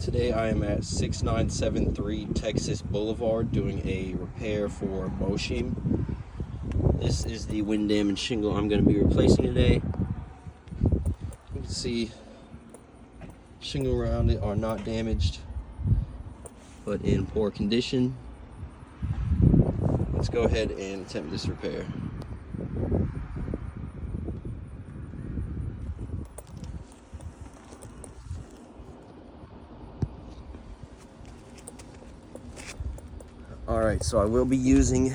Today I am at 6973 Texas Boulevard doing a repair for Mohsin. This is the wind damaged shingle I'm going to be replacing today. You can see shingle around it are not damaged, but in poor condition. Let's go ahead and attempt this repair. Alright, so I will be using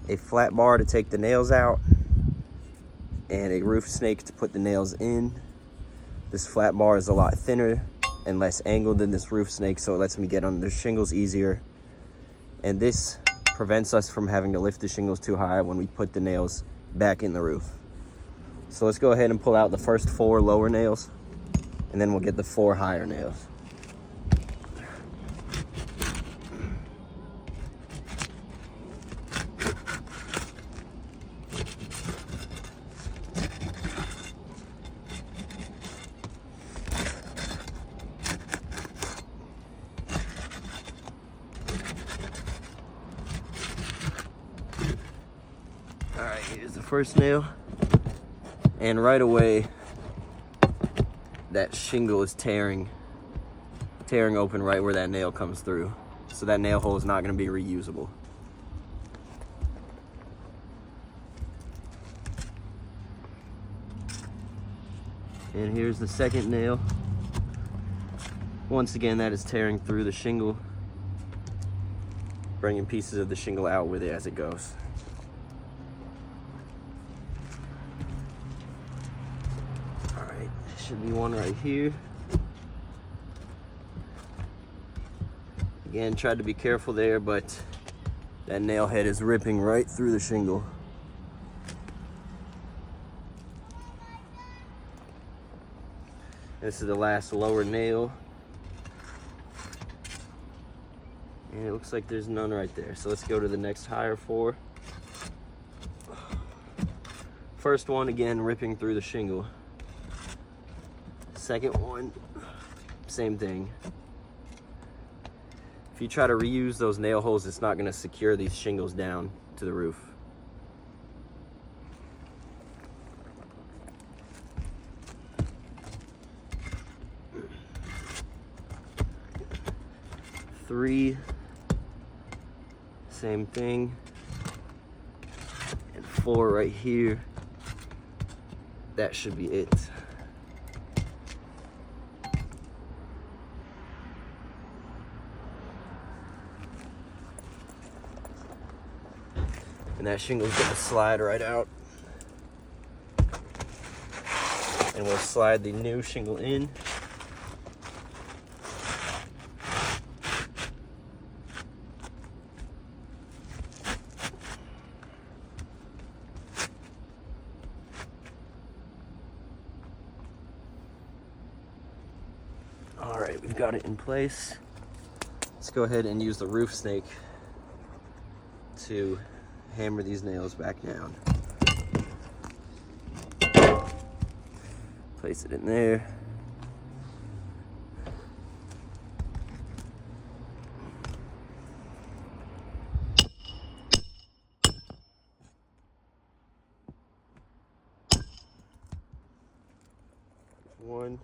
a flat bar to take the nails out and a roof snake to put the nails in. This flat bar is a lot thinner and less angled than this roof snake, so it lets me get under the shingles easier. And this prevents us from having to lift the shingles too high when we put the nails back in the roof. So let's go ahead and pull out the first 4 lower nails, and then we'll get the 4 higher nails. Alright, here's the first nail, and right away that shingle is tearing open right where that nail comes through. So that nail hole is not going to be reusable. And here's the second nail. Once again, that is tearing through the shingle, bringing pieces of the shingle out with it as it goes. Alright, should be one right here. Again, tried to be careful there, but that nail head is ripping right through the shingle. This is the last lower nail. And it looks like there's none right there. So let's go to the next higher 4. First one, again, ripping through the shingle. Second one, same thing. If you try to reuse those nail holes, it's not going to secure these shingles down to the roof. Three, same thing. And 4 right here. That should be it. And that shingle's gonna slide right out. And we'll slide the new shingle in. All right, we've got it in place. Let's go ahead and use the roof snake to hammer these nails back down. Place it in there. One.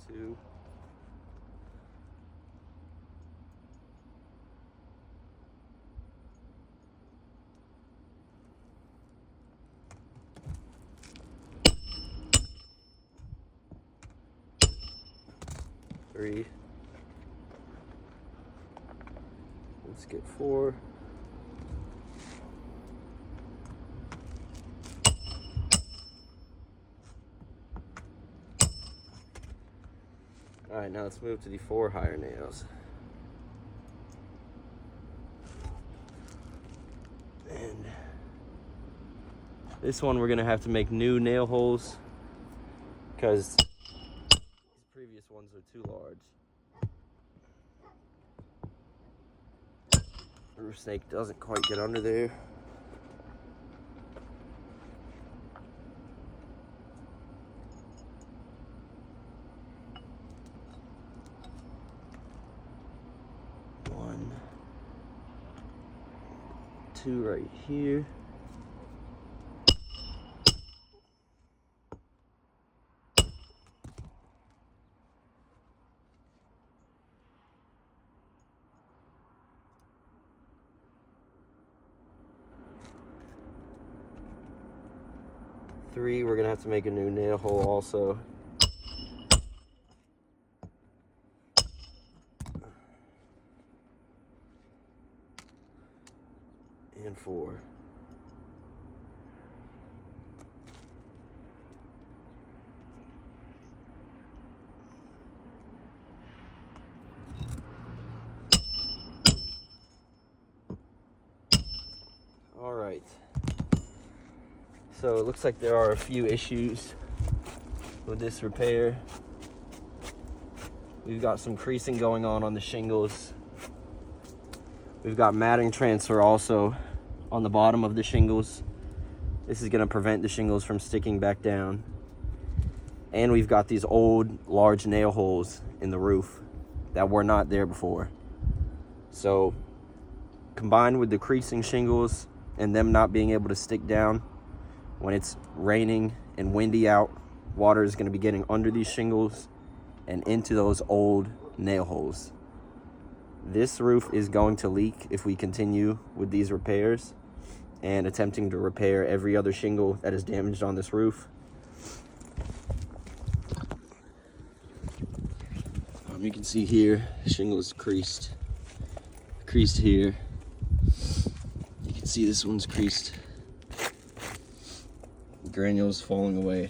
Two. Three. Let's get 4. All right, now let's move to the 4 higher nails. And this one we're gonna have to make new nail holes because these previous previous ones are too large. The roof snake doesn't quite get under there. One, two right here. Three, we're gonna have to make a new nail hole also. And four. All right. So it looks like there are a few issues with this repair. We've got some creasing going on the shingles. We've got matting transfer also on the bottom of the shingles. This is going to prevent the shingles from sticking back down. And we've got these old large nail holes in the roof that were not there before. So combined with the creasing shingles and them not being able to stick down, when it's raining and windy out, water is going to be getting under these shingles and into those old nail holes. This roof is going to leak if we continue with these repairs and attempting to repair every other shingle that is damaged on this roof. You can see here, the shingle is creased here. You can see this one's creased. Granules falling away.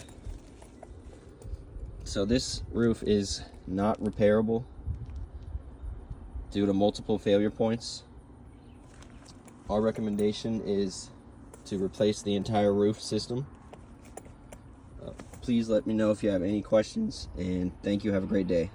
So this roof is not repairable due to multiple failure points. Our recommendation is to replace the entire roof system. Please let me know if you have any questions, and thank you. Have a great day.